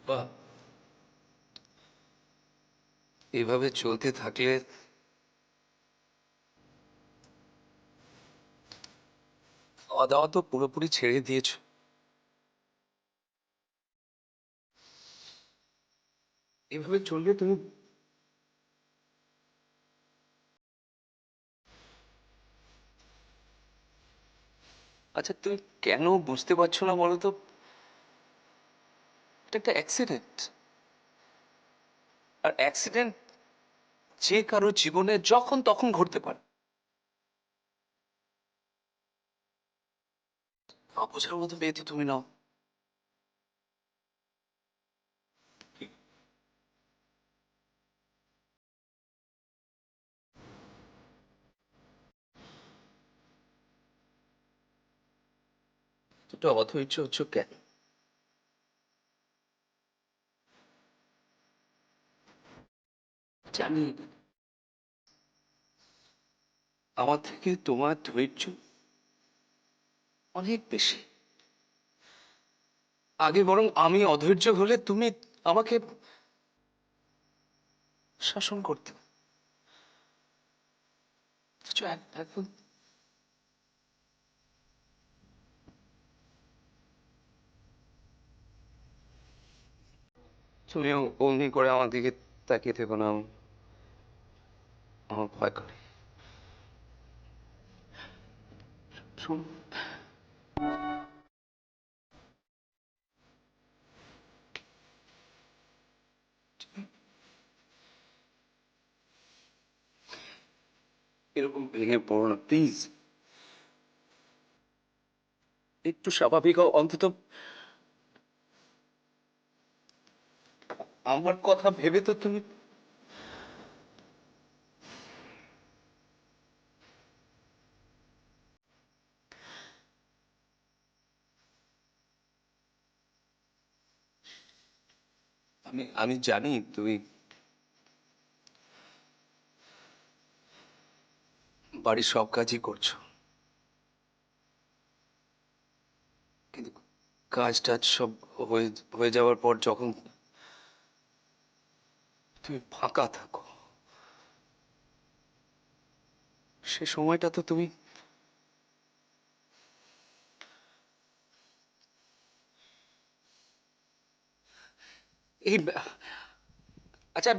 বাহ, এভাবে চলতে থাকলে খাওয়া দাওয়া তো পুরোপুরি ছেড়ে দিয়েছো। এভাবে চললে তুমি আচ্ছা তুমি কেন বুঝতে পারছো না বলো তো? এটা একটা অ্যাক্সিডেন্ট। আর অ্যাক্সিডেন্ট যে কারো জীবনে যখন তখন ঘটতে পারে। অবুঝার মতো মেয়ে তো তুমি নাও। দুটো অধৈর্য হচ্ছ কেন? জানি আমার থেকে তোমার ধৈর্য অনেক বেশি। আগে বরং আমি অধৈর্য হলে তুমি আমাকে শাসন করতে। অথচ এখন তুমিও অমনি করে আমার দিকে তাকিয়ে থেকো না। আমার ভয় করে। শোন, এরকম ভেঙে পড়ো না প্লিজ। একটু স্বাভাবিক হও অন্তত। আমার কথা ভেবে তো তুমি। আমি আমি জানি তুমি বাড়ির সব কাজই করছো, কিন্তু কাজ টাজ সব হয়ে হয়ে যাওয়ার পর যখন তুমি ফাঁকা থাকো, সে সময়টা তো তুমি এই আচ্ছা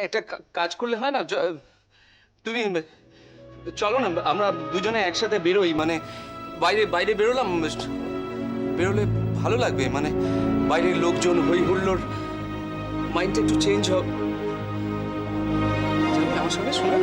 একটা কাজ করলে হয় না? তুমি চলো না, আমরা দুজনে একসাথে বেরোই। মানে বাইরে বাইরে বেরোলাম, বেরোলে ভালো লাগবে। মানে বাইরের লোকজন, হই হুল্লোড়, মাইন্ডটা একটু চেঞ্জ হবে। যাবে আমার সঙ্গে? শোনো।